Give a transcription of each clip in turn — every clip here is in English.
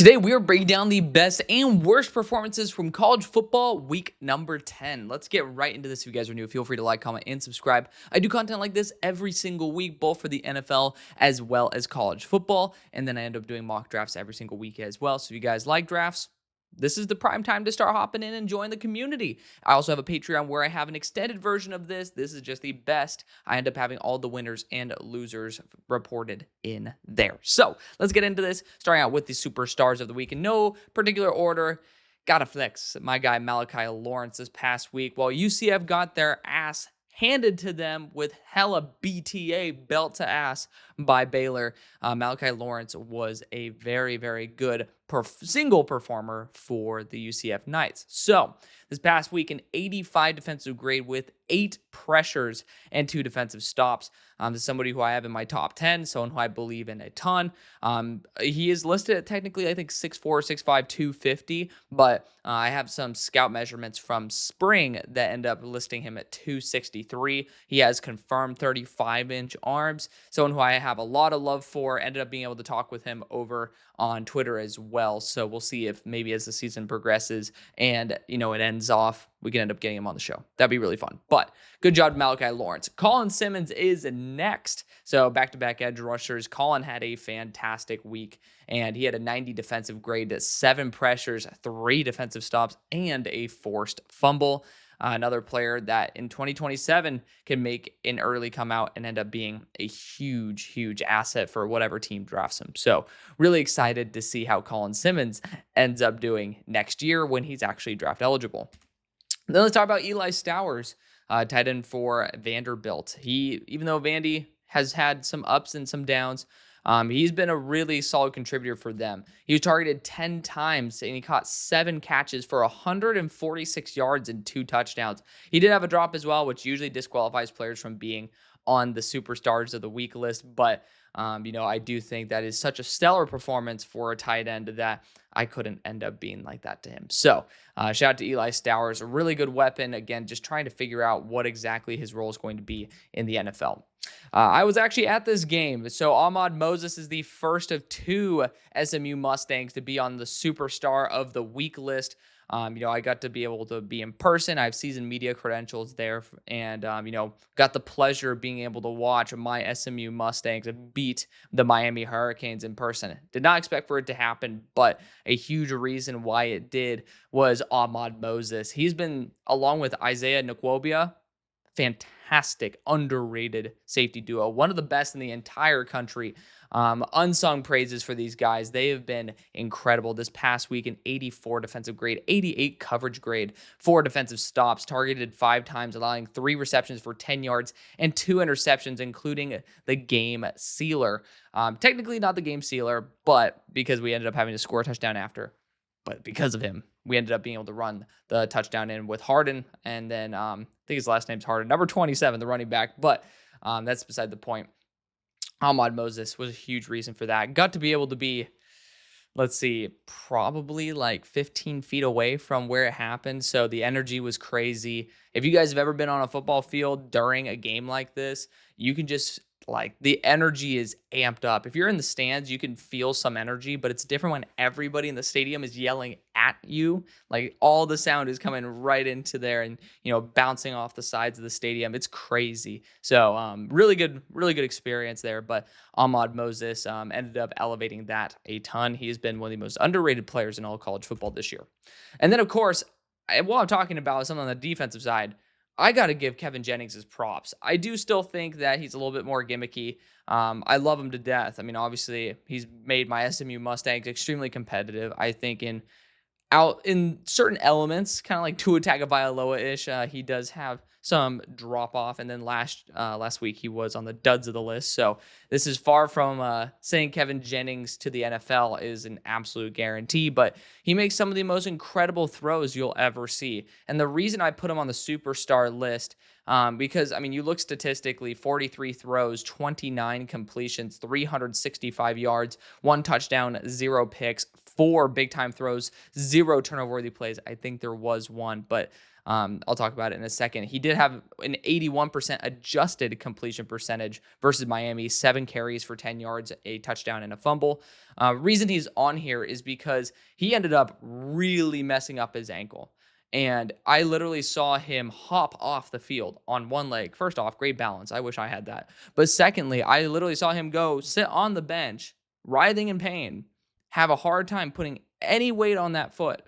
Today, we are breaking down the best and worst performances from college football week number 10. Let's get right into this. If you guys are new, feel free to like, comment, and subscribe. I do content like this every single week, both for the NFL as well as college football. And then I end up doing mock drafts every single week as well. So if you guys like drafts, this is the prime time to start hopping in and join the community. I also have a Patreon where I have an extended version of this. This is just the best. I end up having all the winners and losers reported in there. So let's get into this, starting out with the superstars of the week in no particular order. Gotta flex my guy Malachi Lawrence this past week. While UCF got their ass handed to them with hella BTA, belt to ass, by Baylor, Malachi Lawrence was a very, very good single performer for the UCF Knights. So this past week, an 85 defensive grade with 8 pressures and 2 defensive stops. This is somebody who I have in my top 10, someone who I believe in a ton. He is listed at technically, I think, 6'4", 6'5", 250, but I have some scout measurements from spring that end up listing him at 263. He has confirmed 35-inch arms, someone who I have a lot of love for. Ended up being able to talk with him over on Twitter as well. So we'll see if maybe as the season progresses and, it ends off, we can end up getting him on the show. That'd be really fun. But good job, Malachi Lawrence. Colin Simmons is next. So back-to-back edge rushers. Colin had a fantastic week, and he had a 90 defensive grade, 7 pressures, 3 defensive stops, and a forced fumble. Another player that in 2027 can make an early come out and end up being a huge, huge asset for whatever team drafts him. So really excited to see how Colin Simmons ends up doing next year when he's actually draft eligible. Then let's talk about Eli Stowers, tight end for Vanderbilt. Even though Vandy has had some ups and some downs, he's been a really solid contributor for them. He was targeted 10 times, and he caught 7 catches for 146 yards and 2 touchdowns. He did have a drop as well, which usually disqualifies players from being on the superstars of the week list. But, I do think that is such a stellar performance for a tight end that I couldn't end up being like that to him. So shout out to Eli Stowers, a really good weapon. Again, just trying to figure out what exactly his role is going to be in the NFL. I was actually at this game. So Ahmad Moses is the first of 2 SMU Mustangs to be on the superstar of the week list. I got to be able to be in person. I have seasoned media credentials there, and, got the pleasure of being able to watch my SMU Mustangs beat the Miami Hurricanes in person. Did not expect for it to happen, but a huge reason why it did was Ahmad Moses. He's been, along with Isaiah Nkwobia, fantastic, underrated safety duo. One of the best in the entire country. Unsung praises for these guys. They have been incredible. This past week, an 84 defensive grade, 88 coverage grade, 4 defensive stops, targeted 5 times, allowing 3 receptions for 10 yards and 2 interceptions, including the game sealer. Technically not the game sealer, but because we ended up having to score a touchdown after. But because of him, we ended up being able to run the touchdown in with Harden. And then I think his last name's Harden, number 27, the running back. But that's beside the point. Ahmad Moses was a huge reason for that. Got to be able to be, probably like 15 feet away from where it happened. So the energy was crazy. If you guys have ever been on a football field during a game like this, you can just, the energy is amped up. If you're in the stands, you can feel some energy, but it's different when everybody in the stadium is yelling at you. Like, all the sound is coming right into there and, bouncing off the sides of the stadium. It's crazy. So really good experience there. But Ahmad Moses ended up elevating that a ton. He has been one of the most underrated players in all of college football this year. And then, of course, while I'm talking about something on the defensive side, I got to give Kevin Jennings his props. I do still think that he's a little bit more gimmicky. I love him to death. I mean, obviously, he's made my SMU Mustangs extremely competitive. I think in certain elements, kind of like Tua Tagovailoa-ish, he does have some drop off. And then last week he was on the duds of the list. So this is far from saying Kevin Jennings to the NFL is an absolute guarantee, but he makes some of the most incredible throws you'll ever see. And the reason I put him on the superstar list, because, you look statistically, 43 throws, 29 completions, 365 yards, 1 touchdown, 0 picks, 4 big-time throws, 0 turnover-worthy plays. I think there was one, but I'll talk about it in a second. He did have an 81% adjusted completion percentage versus Miami, 7 carries for 10 yards, a touchdown, and a fumble. Reason he's on here is because he ended up really messing up his ankle. And I literally saw him hop off the field on one leg. First off, great balance. I wish I had that. But secondly, I literally saw him go sit on the bench, writhing in pain, have a hard time putting any weight on that foot.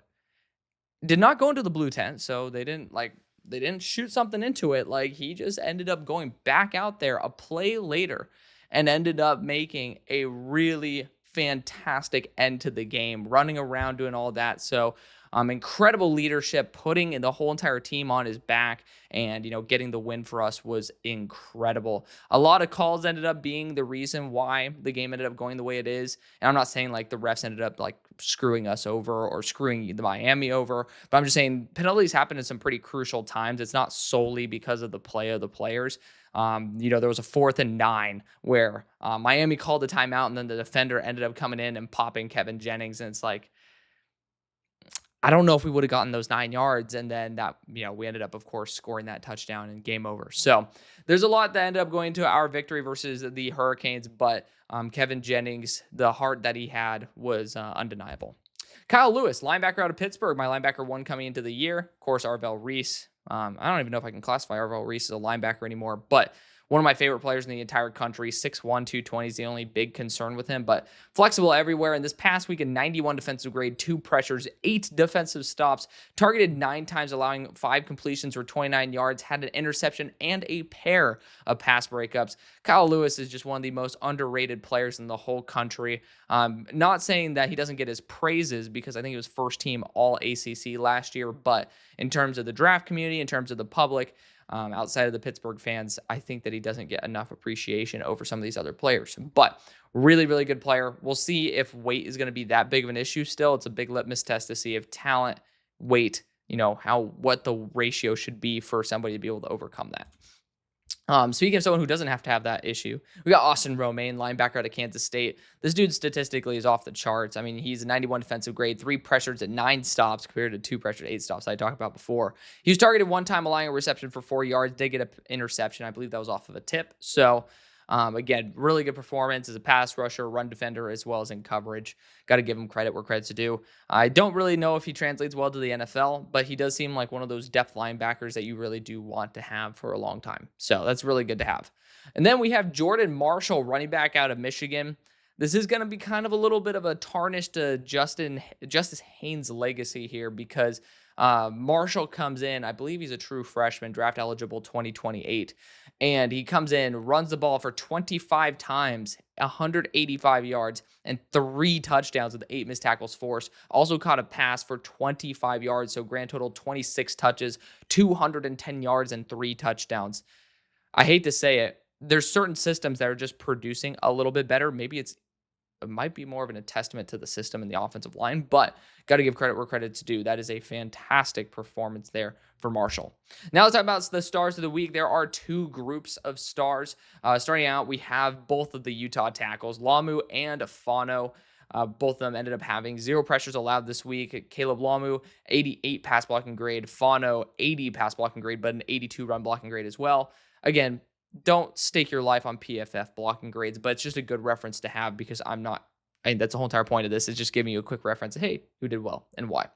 Did not go into the blue tent, so they didn't shoot something into it. Like, he just ended up going back out there a play later and ended up making a really fantastic end to the game, running around doing all that. So incredible leadership, putting the whole entire team on his back, and getting the win for us was incredible. A lot of calls ended up being the reason why the game ended up going the way it is. And I'm not saying like the refs ended up like screwing us over or screwing the Miami over, but I'm just saying penalties happen in some pretty crucial times. It's not solely because of the play of the players. There was a 4th and 9 where Miami called a timeout, and then the defender ended up coming in and popping Kevin Jennings. And it's like, I don't know if we would have gotten those 9 yards. And then that, we ended up, of course, scoring that touchdown and game over. So there's a lot that ended up going to our victory versus the Hurricanes. But Kevin Jennings, the heart that he had was undeniable. Kyle Lewis, linebacker out of Pittsburgh, my linebacker 1 coming into the year. Of course, Arvell Reese. I don't even know if I can classify Arvell Reese as a linebacker anymore, but one of my favorite players in the entire country. 6'1", 220 is the only big concern with him, but flexible everywhere. And this past week, a 91 defensive grade, 2 pressures, 8 defensive stops, targeted 9 times, allowing 5 completions for 29 yards, had an interception and a pair of pass breakups. Kyle Lewis is just one of the most underrated players in the whole country. Not saying that he doesn't get his praises, because I think he was first team all ACC last year, but in terms of the draft community, in terms of the public, outside of the Pittsburgh fans, I think that he doesn't get enough appreciation over some of these other players. But really, really good player. We'll see if weight is going to be that big of an issue still. It's a big litmus test to see if talent, weight, what the ratio should be for somebody to be able to overcome that. Speaking of someone who doesn't have to have that issue, we got Austin Romaine, linebacker out of Kansas State. This dude statistically is off the charts. I mean, he's a 91 defensive grade, 3 pressures at 9 stops compared to 2 pressures at 8 stops I talked about before. He was targeted 1 time, allowing a reception for 4 yards. Did get an interception. I believe that was off of a tip. So, again, really good performance as a pass rusher, run defender, as well as in coverage. Got to give him credit where credit's due. I don't really know if he translates well to the NFL, but he does seem like one of those depth linebackers that you really do want to have for a long time. So that's really good to have. And then we have Jordan Marshall, running back out of Michigan. This is going to be kind of a little bit of a tarnished Justice Haynes legacy here, because Marshall comes in, I believe he's a true freshman, draft eligible 2028. And he comes in, runs the ball for 25 times, 185 yards, and 3 touchdowns with 8 missed tackles forced. Also caught a pass for 25 yards, so grand total 26 touches, 210 yards, and 3 touchdowns. I hate to say it, there's certain systems that are just producing a little bit better. Maybe it might be more of a testament to the system and the offensive line, but got to give credit where credit's due. That is a fantastic performance there for Marshall. Now let's talk about the stars of the week. There are 2 groups of stars. Starting out, we have both of the Utah tackles, Lamu and Fano. Both of them ended up having 0 pressures allowed this week. Caleb Lamu, 88 pass blocking grade. Fano, 80 pass blocking grade, but an 82 run blocking grade as well. Again, don't stake your life on PFF blocking grades, but it's just a good reference to have, because that's the whole entire point of this, is just giving you a quick reference. Hey, who did well and why?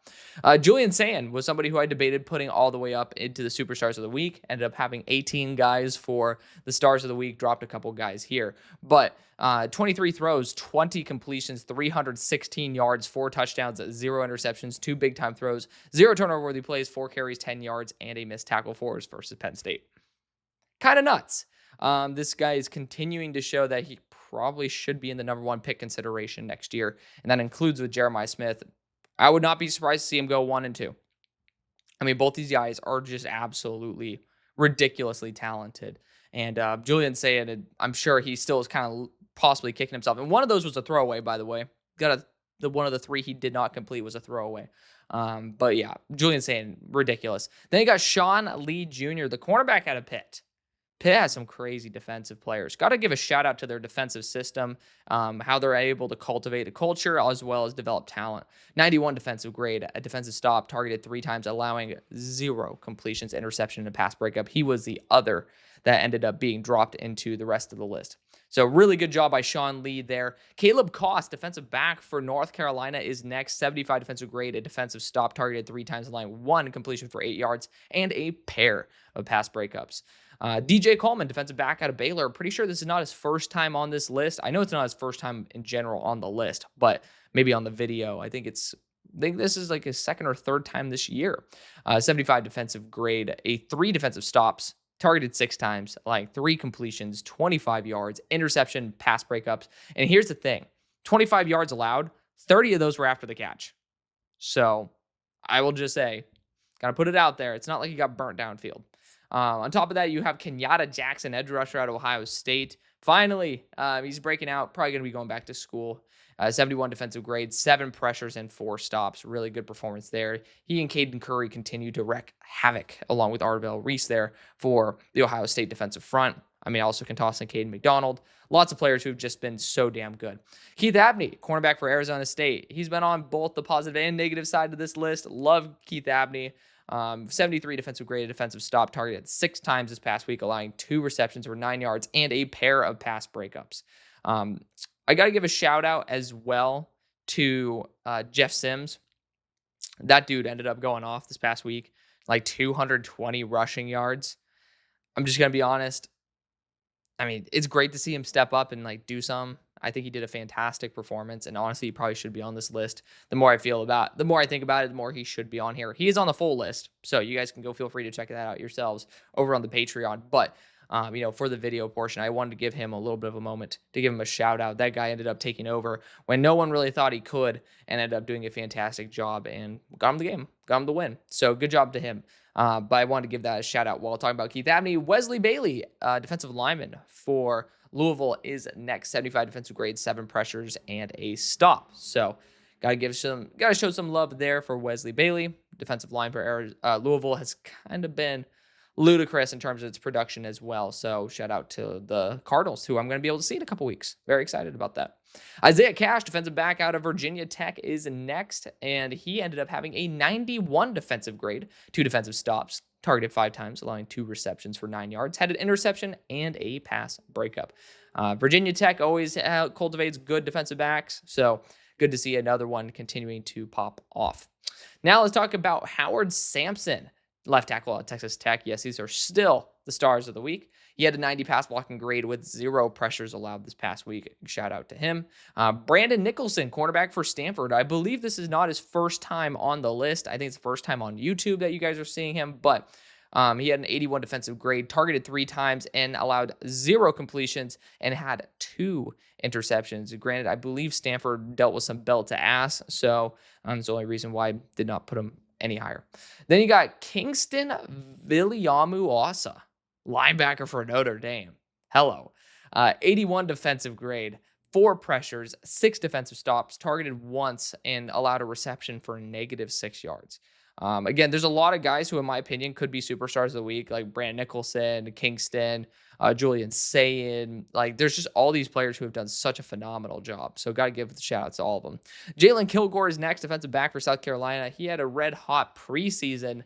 Julian Sand was somebody who I debated putting all the way up into the superstars of the week. Ended up having 18 guys for the stars of the week, dropped a couple guys here. But 23 throws, 20 completions, 316 yards, 4 touchdowns, 0 interceptions, 2 big time throws, 0 turnover worthy plays, 4 carries, 10 yards, and a missed tackle for us versus Penn State. Kind of nuts. This guy is continuing to show that he probably should be in the number 1 pick consideration next year, and that includes with Jeremiah Smith. I would not be surprised to see him go 1 and 2. I mean, both these guys are just absolutely ridiculously talented. And Julian Sand, I'm sure he still is kind of possibly kicking himself. And one of those was a throwaway, by the way. One of the 3 he did not complete was a throwaway. But yeah, Julian Sand, ridiculous. Then you got Sean Lee Jr., the cornerback out of Pitt. Pitt has some crazy defensive players. Got to give a shout out to their defensive system, how they're able to cultivate a culture as well as develop talent. 91 defensive grade, a defensive stop, targeted 3 times, allowing 0 completions, interception, and pass breakup. He was the other that ended up being dropped into the rest of the list. So really good job by Sean Lee there. Caleb Koss, defensive back for North Carolina, is next. 75 defensive grade, a defensive stop, targeted 3 times, allowing 1 completion for 8 yards and a pair of pass breakups. DJ Coleman, defensive back out of Baylor. Pretty sure this is not his first time on this list. I know it's not his first time in general on the list, but maybe on the video. I think this is like his second or third time this year. 75 defensive grade, a 3 defensive stops, targeted 6 times, like 3 completions, 25 yards, interception, pass breakups. And here's the thing, 25 yards allowed, 30 of those were after the catch. So I will just say, got to put it out there. It's not like he got burnt downfield. On top of that, you have Kenyatta Jackson, edge rusher out of Ohio State. Finally, he's breaking out. Probably going to be going back to school. 71 defensive grade, 7 pressures and 4 stops. Really good performance there. He and Caden Curry continue to wreak havoc along with Arvell Reese there for the Ohio State defensive front. I mean, also can toss in Caden McDonald. Lots of players who've just been so damn good. Keith Abney, cornerback for Arizona State. He's been on both the positive and negative side of this list. Love Keith Abney. 73 defensive grade, defensive stop, targeted 6 times this past week, allowing 2 receptions for 9 yards and a pair of pass breakups. I got to give a shout out as well to Jeff Sims. That dude ended up going off this past week, like 220 rushing yards. I'm just going to be honest. I mean, it's great to see him step up and like do some. I think he did a fantastic performance, and honestly, he probably should be on this list. The more I think about it, the more he should be on here. He is on the full list, so you guys can go feel free to check that out yourselves over on the Patreon. But for the video portion, I wanted to give him a little bit of a moment to give him a shout out. That guy ended up taking over when no one really thought he could, and ended up doing a fantastic job and got him the game, got him the win. So good job to him. But I wanted to give that a shout out while talking about Keith Abney. Wesley Bailey, defensive lineman for Louisville, is next. 75 defensive grade, 7 pressures and a stop. So gotta show some love there for Wesley Bailey. Defensive line for Louisville has kind of been ludicrous in terms of its production as well. So shout out to the Cardinals, who I'm going to be able to see in a couple weeks. Very excited about that. Isaiah Cash, defensive back out of Virginia Tech, is next, and he ended up having a 91 defensive grade, 2 defensive stops, targeted 5 times, allowing 2 receptions for 9 yards, had an interception and a pass breakup. Virginia Tech always cultivates good defensive backs, so good to see another one continuing to pop off. Now let's talk about Howard Sampson, left tackle at Texas Tech. Yes, these are still the stars of the week. He had a 90 pass blocking grade with 0 pressures allowed this past week. Shout out to him. Brandon Nicholson, cornerback for Stanford. I believe this is not his first time on the list. I think it's the first time on YouTube that you guys are seeing him, but he had an 81 defensive grade, targeted 3 times and allowed 0 completions and had 2 interceptions. Granted, I believe Stanford dealt with some belt to ass, so that's the only reason why I did not put him any higher. Then you got Kingston Viliamu-Asa, linebacker for Notre Dame. Hello. 81 defensive grade, 4 pressures, 6 defensive stops, targeted once, and allowed a reception for -6 yards. Again, there's a lot of guys who, in my opinion, could be superstars of the week, like Brandon Nicholson, Kingston, Julian Sayin. Like, there's just all these players who have done such a phenomenal job. So got to give the shout outs to all of them. Jalen Kilgore is next, defensive back for South Carolina. He had a red hot preseason.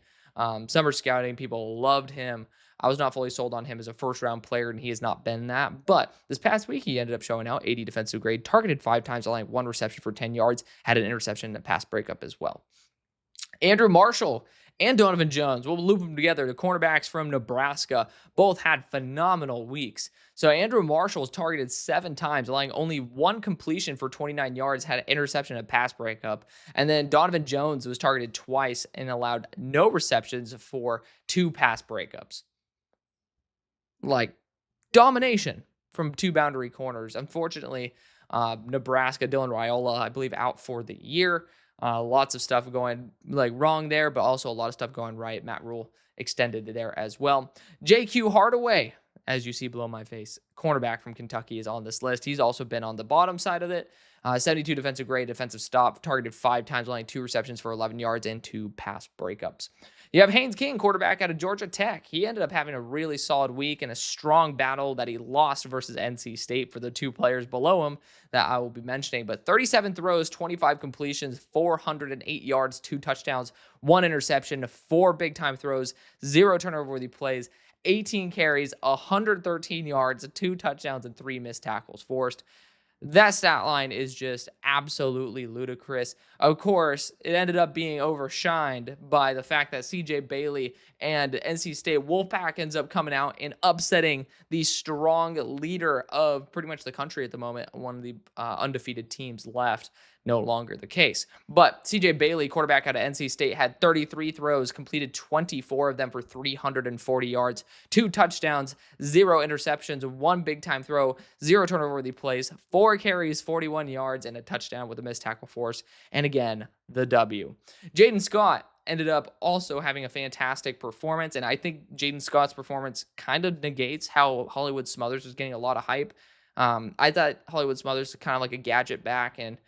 Summer scouting, people loved him. I was not fully sold on him as a first-round player, and he has not been that. But this past week, he ended up showing out 80 defensive grade, targeted 5 times, allowing 1 reception for 10 yards, had an interception and a pass breakup as well. Andrew Marshall and Donovan Jones, we'll loop them together. The cornerbacks from Nebraska both had phenomenal weeks. So Andrew Marshall was targeted 7 times, allowing only 1 completion for 29 yards, had an interception and a pass breakup. And then Donovan Jones was targeted twice and allowed no receptions for 2 pass breakups. Like, domination from 2 boundary corners. Unfortunately, Nebraska, Dylan Raiola, I believe, out for the year. Lots of stuff going wrong there, but also a lot of stuff going right. Matt Rule extended there as well. J.Q. Hardaway, as you see below my face, cornerback from Kentucky, is on this list. He's also been on the bottom side of it. 72 defensive grade, defensive stop, targeted 5 times, only 2 receptions for 11 yards and 2 pass breakups. You have Haynes King, quarterback out of Georgia Tech. He ended up having a really solid week in a strong battle that he lost versus NC State for the two players below him that I will be mentioning. But 37 throws, 25 completions, 408 yards, 2 touchdowns, 1 interception, 4 big-time throws, 0 turnover-worthy plays, 18 carries, 113 yards, 2 touchdowns, and 3 missed tackles forced. That stat line is just absolutely ludicrous. Of course, it ended up being overshined by the fact that CJ Bailey and NC State Wolfpack ends up coming out and upsetting the strong leader of pretty much the country at the moment, one of the undefeated teams left. No longer the case. But CJ Bailey, quarterback out of NC State, had 33 throws, completed 24 of them for 340 yards, 2 touchdowns, 0 interceptions, 1 big-time throw, 0 turnover-worthy plays, 4 carries, 41 yards, and a touchdown with a missed tackle force. And again, the W. Jaden Scott ended up also having a fantastic performance, and I think Jaden Scott's performance kind of negates how Hollywood Smothers was getting a lot of hype. I thought Hollywood Smothers was kind of like a gadget back, and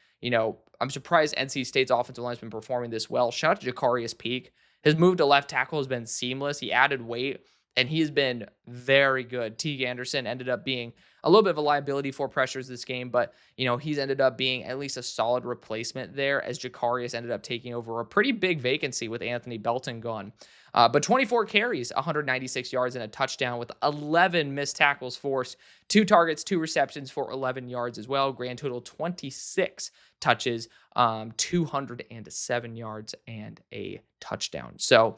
I'm surprised NC State's offensive line has been performing this well. Shout out to Jacarius Peak. His move to left tackle has been seamless. He added weight, and he has been very good. Teague Anderson ended up being a little bit of a liability for pressures this game, but, he's ended up being at least a solid replacement there as Jacarius ended up taking over a pretty big vacancy with Anthony Belton gone. But 24 carries, 196 yards, and a touchdown with 11 missed tackles forced, 2 targets, 2 receptions for 11 yards as well. Grand total 26 touches, 207 yards, and a touchdown. So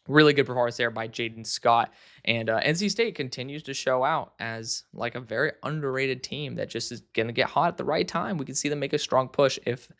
really good performance there by Jaden Scott. And NC State continues to show out as like a very underrated team that just is going to get hot at the right time. We can see them make a strong push if,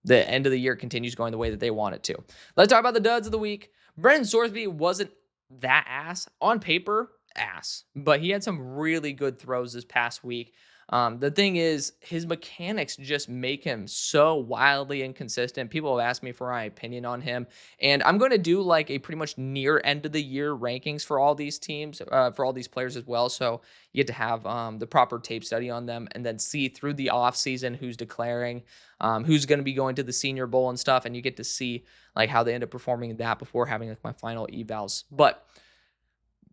the end of the year continues going the way that they want it to. Let's talk about the duds of the week. Brendan Sorsby wasn't that ass. On paper, ass. But he had some really good throws this past week. The thing is, his mechanics just make him so wildly inconsistent. People have asked me for my opinion on him. And I'm going to do like a pretty much near end of the year rankings for all these teams, for all these players as well. So you get to have the proper tape study on them and then see through the offseason who's declaring, who's going to be going to the Senior Bowl and stuff. And you get to see like how they end up performing that before having like my final evals. But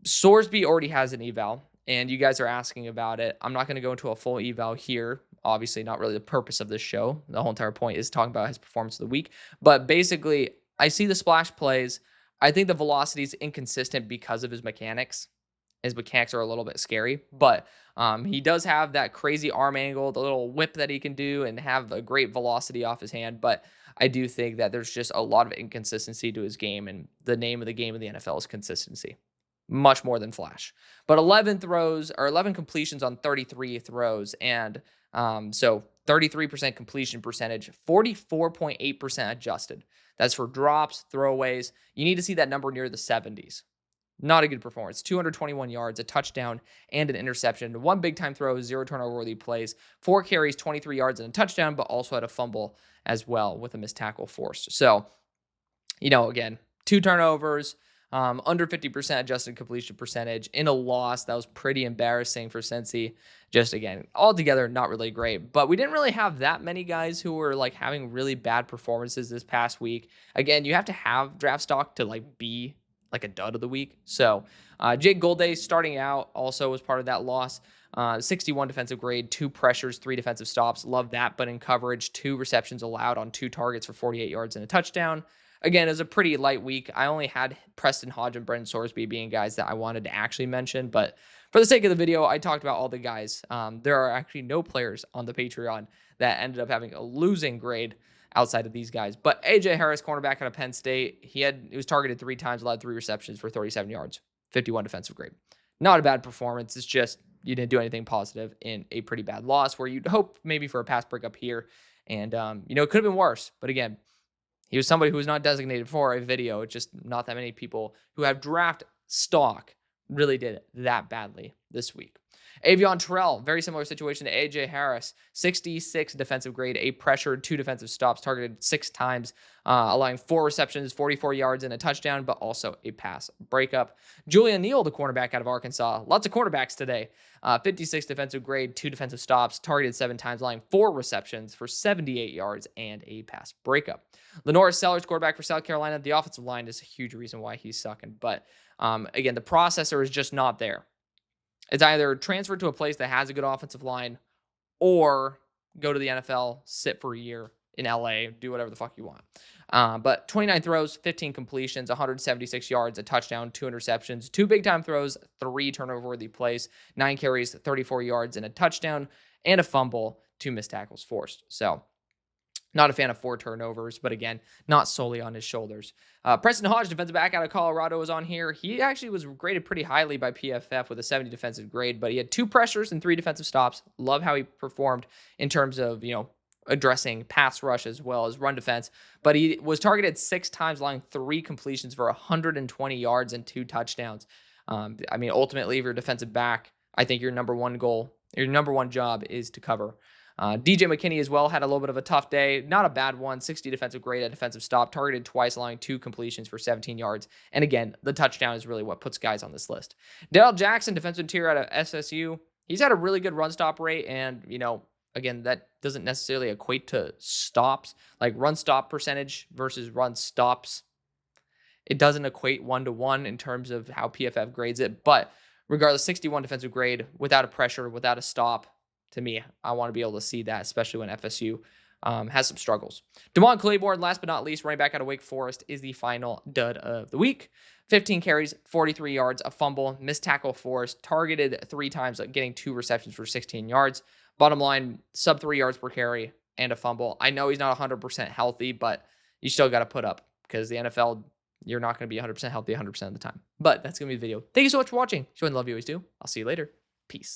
Sorsby already has an eval, and you guys are asking about it. I'm not going to go into a full eval here. Obviously, not really the purpose of this show. The whole entire point is talking about his performance of the week. But basically, I see the splash plays. I think the velocity is inconsistent because of his mechanics. His mechanics are a little bit scary, but he does have that crazy arm angle, the little whip that he can do, and have a great velocity off his hand. But I do think that there's just a lot of inconsistency to his game, and the name of the game of the NFL is consistency. Much more than flash. But 11 completions on 33 throws. And so 33% completion percentage, 44.8% adjusted. That's for drops, throwaways. You need to see that number near the 70s. Not a good performance. 221 yards, a touchdown, and an interception. 1 big-time throw, 0 turnover-worthy plays, 4 carries, 23 yards, and a touchdown, but also had a fumble as well with a missed tackle forced. So, again, 2 turnovers, under 50% adjusted completion percentage in a loss. That was pretty embarrassing for Cincy. Just again, altogether, not really great. But we didn't really have that many guys who were like having really bad performances this past week. Again, you have to have draft stock to like be like a dud of the week. So Jake Golday starting out also was part of that loss. 61 defensive grade, 2 pressures, 3 defensive stops. Love that. But in coverage, 2 receptions allowed on 2 targets for 48 yards and a touchdown. Again, it was a pretty light week. I only had Preston Hodge and Brendan Sorsby being guys that I wanted to actually mention, but for the sake of the video, I talked about all the guys. There are actually no players on the Patreon that ended up having a losing grade outside of these guys. But AJ Harris, cornerback out of Penn State, he was targeted 3 times, allowed 3 receptions for 37 yards, 51 defensive grade. Not a bad performance. It's just you didn't do anything positive in a pretty bad loss where you'd hope maybe for a pass breakup here. And, it could have been worse. But again, he was somebody who was not designated for a video. It's just not that many people who have draft stock really did it that badly this week. Avion Terrell, very similar situation to A.J. Harris, 66 defensive grade, a pressured, 2 defensive stops, targeted 6 times, allowing 4 receptions, 44 yards, and a touchdown, but also a pass breakup. Julian Neal, the cornerback out of Arkansas, lots of cornerbacks today. 56 defensive grade, 2 defensive stops, targeted 7 times, allowing 4 receptions for 78 yards and a pass breakup. LaNorris Sellers, quarterback for South Carolina. The offensive line is a huge reason why he's sucking. But again, the processor is just not there. It's either transfer to a place that has a good offensive line or go to the NFL, sit for a year in LA, do whatever the fuck you want. But 29 throws, 15 completions, 176 yards, a touchdown, 2 interceptions, 2 big-time throws, 3 turnover-worthy plays, 9 carries, 34 yards, and a touchdown, and a fumble, 2 missed tackles forced. So not a fan of 4 turnovers, but again, not solely on his shoulders. Preston Hodge, defensive back out of Colorado, was on here. He actually was graded pretty highly by PFF with a 70 defensive grade, but he had 2 pressures and 3 defensive stops. Love how he performed in terms of, addressing pass rush as well as run defense. But he was targeted 6 times, allowing 3 completions for 120 yards and 2 touchdowns. Ultimately, if you're a defensive back, I think your number one job is to cover. DJ McKinney as well had a little bit of a tough day. Not a bad one. 60 defensive grade, a defensive stop, targeted twice, allowing 2 completions for 17 yards. And again, the touchdown is really what puts guys on this list. Darrell Jackson, defensive interior out of SSU. He's had a really good run stop rate. And, again, that doesn't necessarily equate to stops. Like run stop percentage versus run stops. It doesn't equate 1-to-1 in terms of how PFF grades it. But regardless, 61 defensive grade, without a pressure, without a stop. To me, I want to be able to see that, especially when FSU has some struggles. Damon Claiborne, last but not least, running back out of Wake Forest, is the final dud of the week. 15 carries, 43 yards, a fumble, missed tackle forced, targeted 3 times, getting 2 receptions for 16 yards. Bottom line, sub 3 yards per carry and a fumble. I know he's not 100% healthy, but you still got to put up because the NFL, you're not going to be 100% healthy 100% of the time. But that's going to be the video. Thank you so much for watching. Show and love you always do. I'll see you later. Peace.